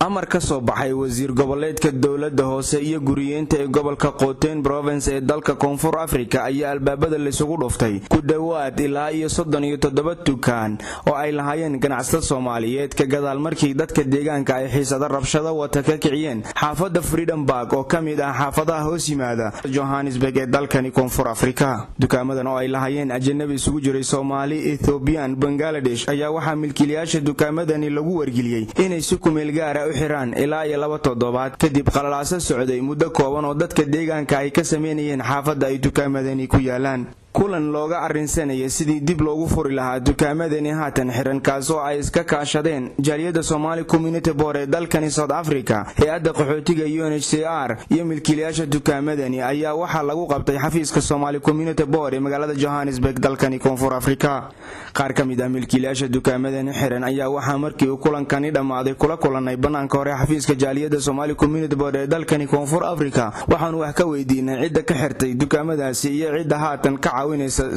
amar ka soo baxay wasiir goboleedka dawladda hoose iyo guriyeenta ee gobolka Gauteng province ee dalka Koonfur Afrika ayaa albaabada la isugu dhuftay ku dhawaad ilaa iyo 37 dukaan oo ay lahaayeen ganacsatada Soomaaliyeed ka gadaal markii dadka deegaanka ay xiisada rabshado wata ka kiciyeen xaafadda Freedom Park oo kamid ah xaafadaha hoos yimaada Johannesburg ee dalkani Koonfur Afrika. Dukaamadan oo ay lahaayeen ajnabi isugu jiray Soomaali, Ethiopian, Bangladesh ayaa waxa milkiilayaasha dukaamadani lagu wargeliyay inay si ku meel gaar ah u xiraan ilaa iyo 2 toddobaad kadib qalalaasa socday muddo kooban oo dadka deegaanka ay ka sameeyeen xaafadda ay dukaamadani ku yaalaan. kulan looga arinsanayay sidii dib loogu furi lahaa dukaamadani haatan xiran kaasoo ay iska kaashadeen jaaliyada Somali Community Board ee dalkani South Africa, hay'adda qaxootiga UNHCR iyo milkiilayaasha dukaamadani ayaa waxa lagu qabtay xafiiska Somali Community Board ee magaalada Johannesburg dalkani Koonfur Afrika. qaar ka mid ah milkiilayaasha dukaamadani xiran ayaa waxa markii uu kulankani dhamaaday kula kulanay banaanka hore xafiiska jaaliyada Somali Community Board ee dalkani Koonfur Afrika. waxaan wax ka weydiinay cidda ka xirtay dukaamadaasi iyo cidda haatan ka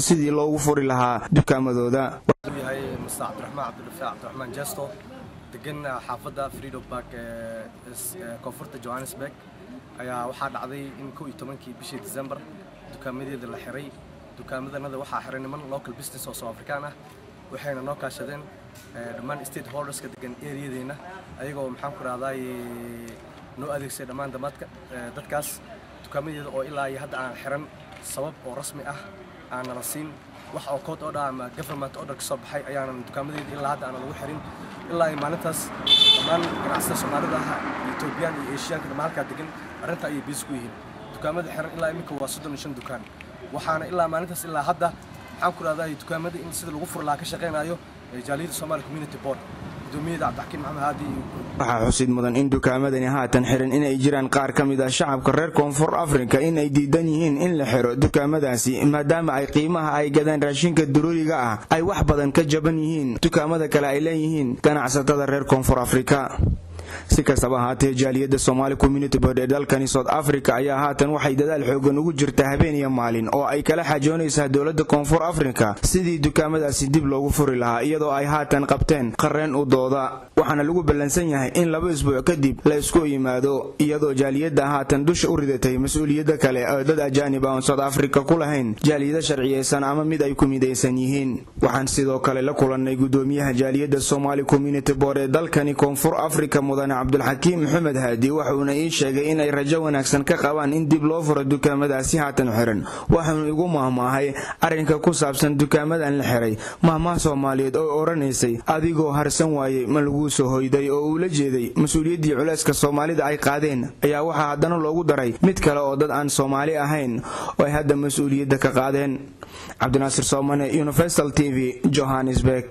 sidii loogu furi lahaa dukaamadooda. yahay Mr. Abdulrahman Jesto degan xaafadda Freedom Park ee koonfurta Johannesburg ayaa waxa dhacday in 11kii bishii December dukaamadeeda la xiray. dukaamadana waxa xiray niman local business oo South African ah waxayna noo kaashadeen dhammaan stakeholders ka degan area-deena ayagoo maxaan ku raadayay noo adeegsay dhammaan dadkaas dukaamadeeda oo ilaa hadda aan xiran sabab oo rasmi ah aan la siin wax oo code order ama government order ka soo baxay ayaana dukaamadii ilaa hadda aan lagu xirin ilaa maalintaas dhammaan ganacsatada Soomaalida ah Ethiopian iyo Asian ka halka degan arinta ay bis ku yihiin dukaamada xiran ilaa imika waa 35 dukaan waxaana ilaa maalintaas ilaa hadda waxaan ku raadayay dukaamada in sida lagu fur lahaa ka shaqeynayo jaaliyada Somali Community Board waxaa xusid mudan in dukaamadani haatan xiran inay jiraan qaar ka mid ah shacabka reer Koonfur Afrika inay diidan yihiin in la xiro dukaamadaasi maadaama ay qiimaha ay gadaan raashinka daruuriga ah ay wax badan ka jaban yihiin dukaamada kale ay leeyihiin ganacsatada reer Koonfur Afrika. si kastaba haatee jaaliyada Somali Community Board ee dalkani South Africa ayaa haatan waxay dadaal xoogan ugu jirtaa habeen iyo maalin oo ay kala xajoonaysaa dawladda Koonfur Afrika sidii dukaamadaasi dib loogu furi lahaa iyadoo ay haatan qabteen qareen u dooda waxaana lagu ballansan yahay in 2 isbuuc kadib la isku yimaado iyadoo jaaliyada haatan dusha u ridatay mas'uuliyadda kale ee dad ajaanib ah oo South Africa ku lahayn jaaliyada sharciyeysan ama mid ay ku midaysan yihiin. waxaan sidoo kale la kulanay gudoomiyaha jaaliyada Somali Community Board ee dalkani Koonfur Afrika Abdulhakiim Maxamed Haadi wuxuuna ii sheegay in ay rajo wanaagsan ka qabaan in dib loo furo dukaamadaasi haatan xiran. waxaanu igu mahmaahay arrinka ku saabsan dukaamadan la xiray mahmaah Soomaaliyeed oo oranaysay adigoo harsan waayay ma lagu soo hoyday oo uu la jeeday mas'uuliyadii culayska Soomaalida ay qaadeen ayaa waxa haddana loogu daray mid kale oo dad aan Soomaali ahayn oo ay hadda mas'uuliyadda ka qaadeen. Cabdinaasir Soomane, Universal TV, Johannesburg.